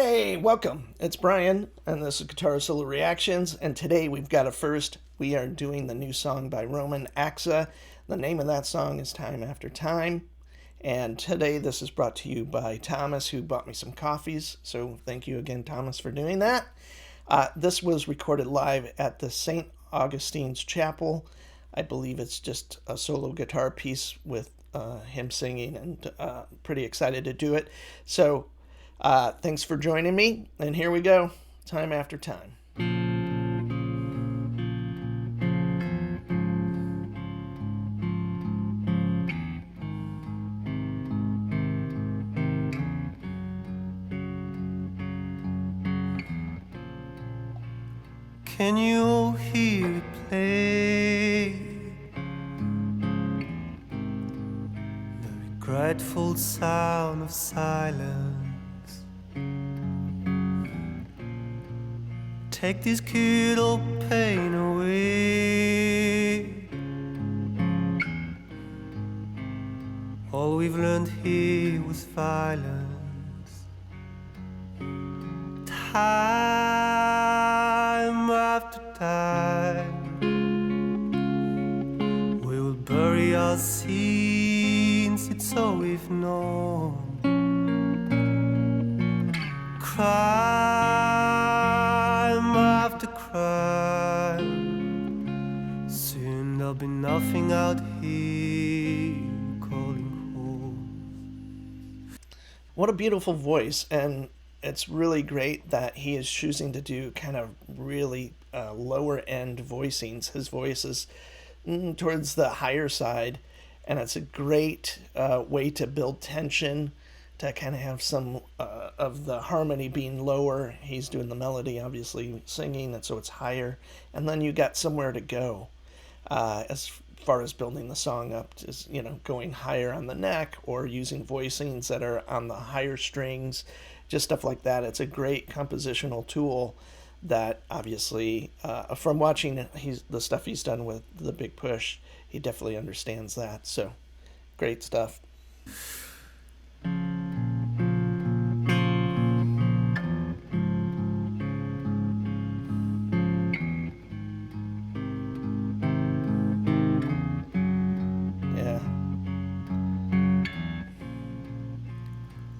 Hey, welcome. It's Brian, and this is Guitar Solo Reactions. And today we've got a first. We are doing the new song by ROMAIN AXISA. The name of that song is Time After Time. And today this is brought to you by Thomas, who bought me some coffees. So thank you again, Thomas, for doing that. This was recorded live at the St. Augustine's Chapel. I believe it's just a solo guitar piece with him singing, and pretty excited to do it. So thanks for joining me, and here we go, Time After Time. Can you hear it play? The regretful sound of silence. Take this kid old pain away. All we've learned here was violence. Time after time, we will bury our sins, it's all we've known. Crime after crime, soon there'll be nothing out here calling home. What a beautiful voice, and it's really great that he is choosing to do kind of really lower end voicings. His voice is towards the higher side, and it's a great way to build tension, to kind of have some of the harmony being lower. He's doing the melody, obviously singing, and so it's higher, and then you got somewhere to go as far as building the song up, just going higher on the neck or using voicings that are on the higher strings, just stuff like that. It's a great compositional tool that obviously from watching the stuff he's done with The Big Push, he definitely understands that. So great stuff.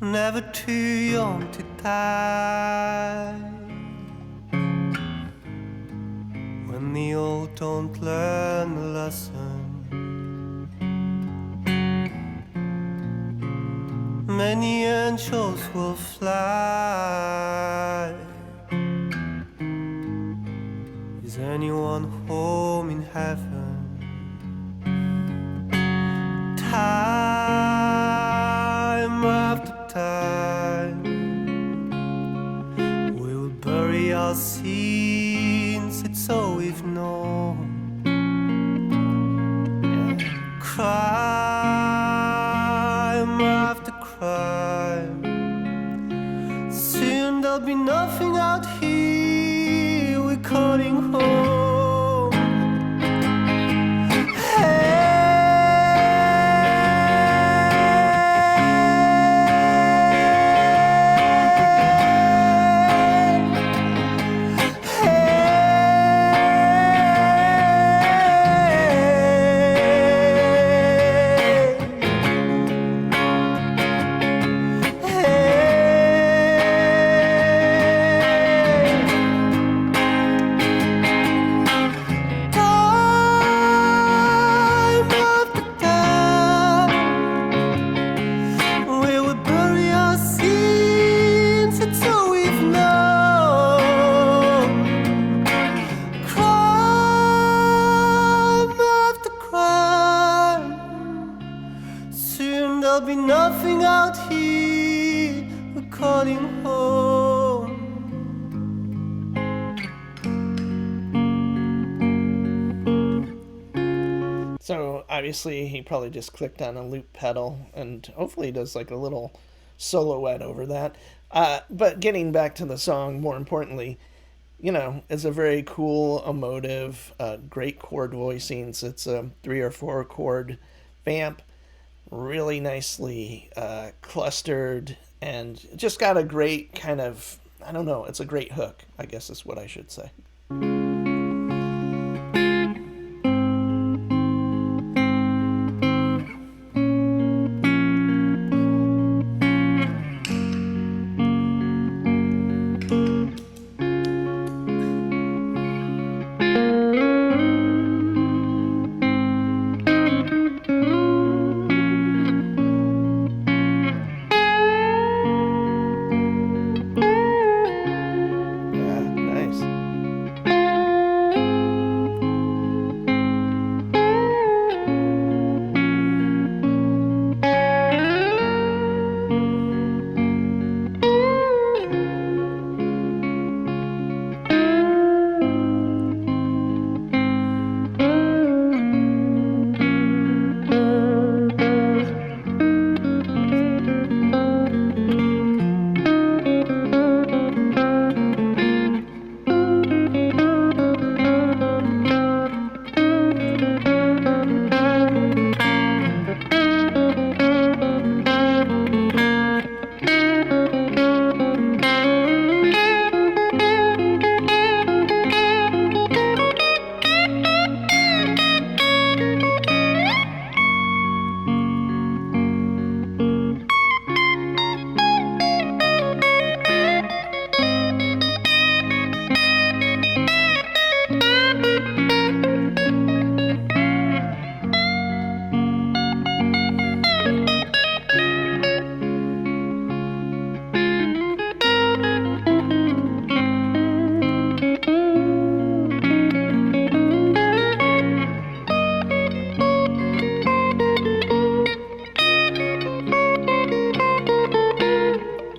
Never too young to die. When the old don't learn the lesson, many angels will fly. Is anyone home in heaven? Time after time, we will bury our sins, it's all we've known. Crime after crime, soon there'll be nothing out here, we're calling home. There'll be nothing out here, we're calling home. So obviously he probably just clicked on a loop pedal, and hopefully he does like a little soloette over that. But getting back to the song, more importantly, it's a very cool, emotive, great chord voicings. It's a 3 or 4 chord vamp, really nicely clustered, and just got a great kind of, I don't know, it's a great hook, I guess is what I should say. Yeah, nice.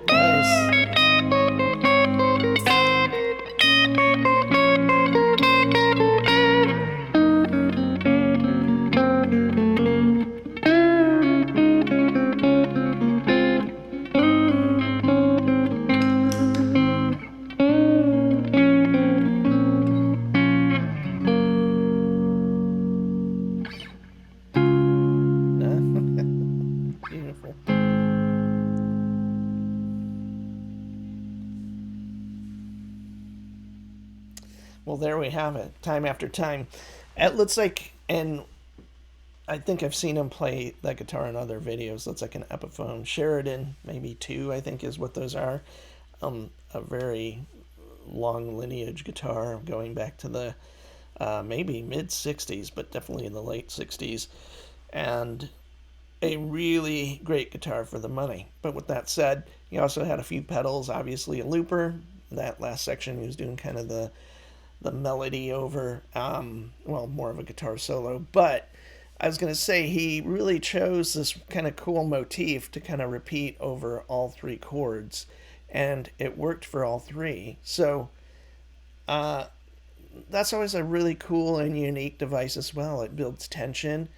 Nice. Beautiful. Well, there we have it. Time after time. It looks like, and I think I've seen him play that guitar in other videos. Looks like an Epiphone Sheridan, maybe two, I think is what those are. A very long lineage guitar going back to the maybe mid 60s, but definitely in the late 60s. And a really great guitar for the money. But with that said, he also had a few pedals, obviously a looper. That last section, he was doing kind of the melody over, well, more of a guitar solo. But I was going to say, he really chose this kind of cool motif to kind of repeat over all three chords, and it worked for all three. So that's always a really cool and unique device as well. It builds tension,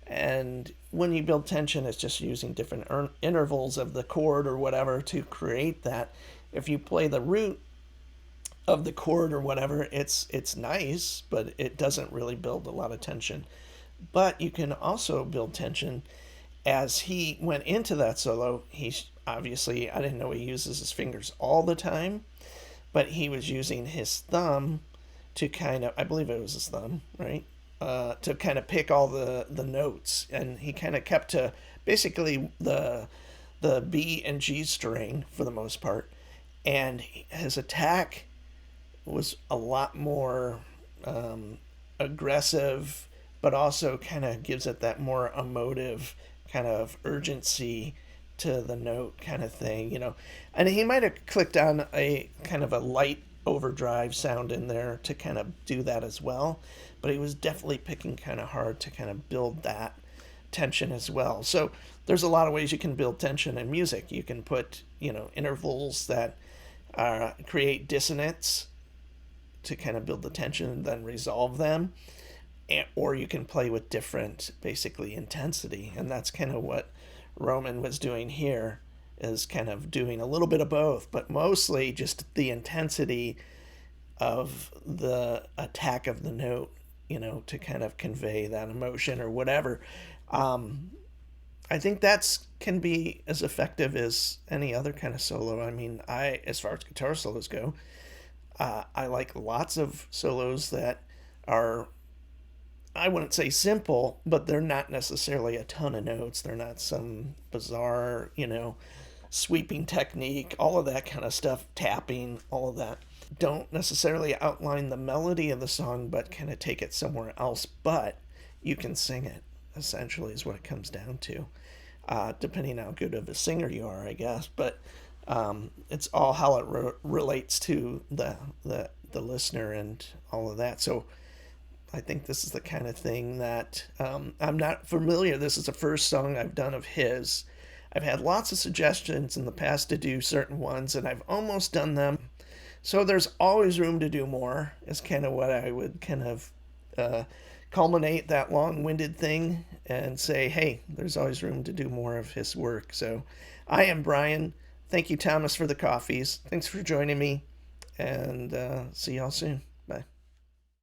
and when you build tension, it's just using different intervals of the chord or whatever to create that. If you play the root of the chord or whatever, it's nice, but it doesn't really build a lot of tension. But you can also build tension as he went into that solo. He's obviously, I didn't know he uses his fingers all the time, but he was using his thumb to kind of, I believe it was his thumb, right? To kind of pick all the notes, and he kind of kept to basically the B and G string for the most part, and his attack was a lot more aggressive, but also kind of gives it that more emotive kind of urgency to the note kind of thing, you know. And he might have clicked on a kind of a light overdrive sound in there to kind of do that as well, but he was definitely picking kind of hard to kind of build that tension as well. So there's a lot of ways you can build tension in music. You can put, you know, intervals that create dissonance to kind of build the tension and then resolve them, or you can play with different basically intensity, and that's kind of what Roman was doing here, is kind of doing a little bit of both, but mostly just the intensity of the attack of the note, you know, to kind of convey that emotion or whatever. I think that's can be as effective as any other kind of solo. I mean, as far as guitar solos go, I like lots of solos that are, I wouldn't say simple, but they're not necessarily a ton of notes. They're not some bizarre, sweeping technique, all of that kind of stuff, tapping, all of that. Don't necessarily outline the melody of the song, but kind of take it somewhere else. But you can sing it, essentially, is what it comes down to, depending how good of a singer you are, I guess. But it's all how it relates to the listener and all of that. So I think this is the kind of thing that I'm not familiar. This is the first song I've done of his. I've had lots of suggestions in the past to do certain ones, and I've almost done them. So there's always room to do more, is kind of what I would kind of uh, culminate that long winded thing and say, hey, there's always room to do more of his work. So I am Brian. Thank you, Thomas, for the coffees. Thanks for joining me, and see y'all soon. Bye.